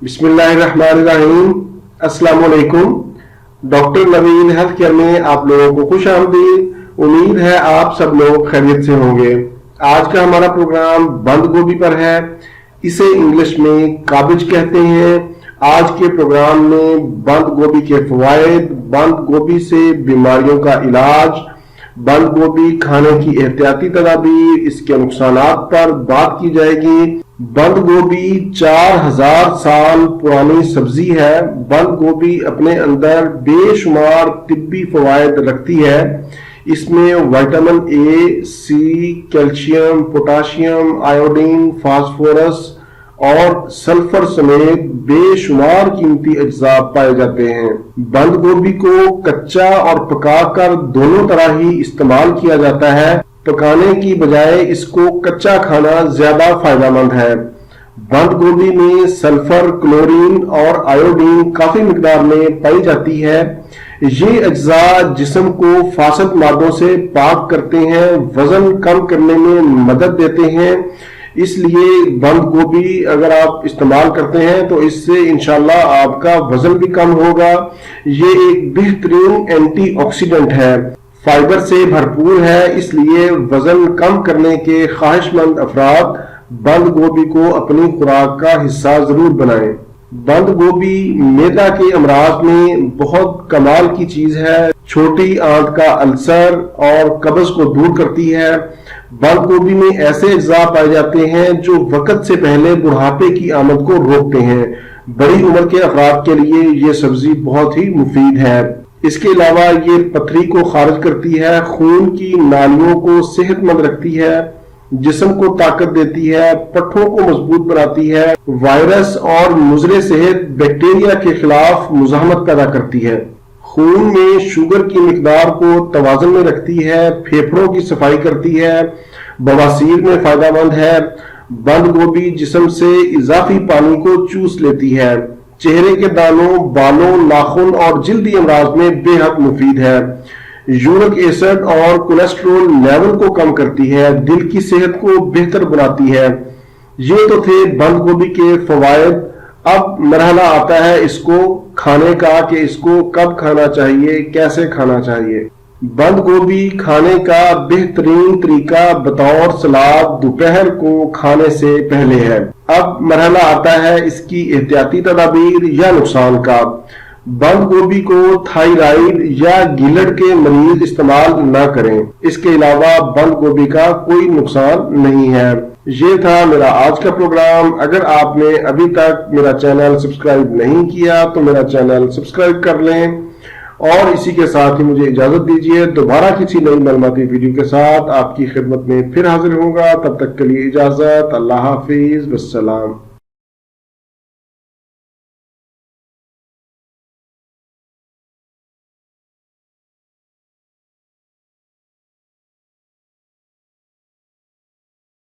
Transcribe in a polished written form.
बिस्मिल्लाहिर्रहमानिर्रहीम। अस्सलाम वालेकुम। डॉक्टर नवीन हेल्थ केयर में आप लोगों को खुश आमदीद। उम्मीद है आप सब लोग खैरियत से होंगे। आज का हमारा प्रोग्राम बंद गोभी पर है। इसे इंग्लिश में काबिज कहते हैं। आज के प्रोग्राम में बंद गोभी के फवायद, बंद गोभी से बीमारियों का इलाज, बंद गोभी खाने की एहतियाती तदाबीर, इसके नुकसानात पर बात की जाएगी। बंद गोभी 4000 साल पुरानी सब्जी है। बंद गोभी अपने अंदर बेशुमार तिब्बी फवायद रखती है। इसमें vitamin A, C, calcium, potassium, iodine, phosphorus और सल्फर समेत बेशुमार कीमती अज्जा पाए जाते हैं। बंद गोभी को कच्चा और पकाकर दोनों तरह ही इस्तेमाल किया जाता है। पकाने की बजाय इसको कच्चा खाना ज्यादा फायदेमंद है। बंद गोभी में सल्फर, क्लोरीन और आयोडीन काफी मिकदार में पाई जाती है। ये अज्जा जिस्म को फासद मादों से पाक करते हैं, वजन कम करने में मदद देते हैं। इसलिए बंद गोभी अगर आप इस्तेमाल करते हैं तो इससे इंशाल्लाह आपका वजन भी कम होगा। ये एक बेहतरीन एंटीऑक्सीडेंट है, फाइबर से भरपूर है। इसलिए वजन कम करने के ख्वाहिशमंद अफराद बंद गोभी को अपनी खुराक का हिस्सा जरूर बनाएं। बंद गोभी मैदा के अमराज में बहुत कमाल की चीज है। छोटी आंत का अल्सर और कब्ज को दूर करती है। बंद गोभी में ऐसे अज्जा पाए जाते हैं जो वक्त से पहले बुढ़ापे की आमद को रोकते हैं। बड़ी उम्र के अफराद के लिए ये सब्जी बहुत ही मुफीद है। इसके अलावा ये पथरी को खारिज करती है, खून की नालियों को सेहतमंद रखती है, जिस्म को ताकत देती है, पट्ठों को मजबूत बनाती है, वायरस और मुजरे सेहत बैक्टीरिया के खिलाफ मुजाहमत पैदा करती है, खून में शुगर की मिकदार को तवाज़ुन में रखती है, फेफड़ों की सफाई करती है, बवासीर में फायदेमंद है। बंद गोभी जिस्म से इजाफी पानी को चूस लेती है। चेहरे के दानों, बालों, नाखून और जिल्दी अमराज में बेहद मुफीद है। यूरिक एसिड और कोलेस्ट्रॉल लेवल को कम करती है, दिल की सेहत को बेहतर बनाती है। ये तो थे बंद गोभी के फवायद। अब मरहला आता है इसको खाने का कि इसको कब खाना चाहिए, कैसे खाना चाहिए। बंद गोभी खाने का बेहतरीन तरीका बतौर सलाद दोपहर को खाने से पहले है। अब मरहला आता है इसकी एहतियाती तदाबीर या नुकसान का। बंद गोभी को थायराइड या गिलट के मरीज इस्तेमाल न करें। इसके अलावा बंद गोभी का कोई नुकसान नहीं है। ये था मेरा आज का प्रोग्राम। अगर आपने अभी तक मेरा चैनल सब्सक्राइब नहीं किया तो मेरा चैनल सब्सक्राइब कर लें और इसी के साथ ही मुझे इजाजत दीजिए। दोबारा किसी नई मालूमाती वीडियो के साथ आपकी खिदमत में फिर हाजिर होगा। तब तक के लिए इजाजत। अल्लाह हाफिज, वस्सलाम।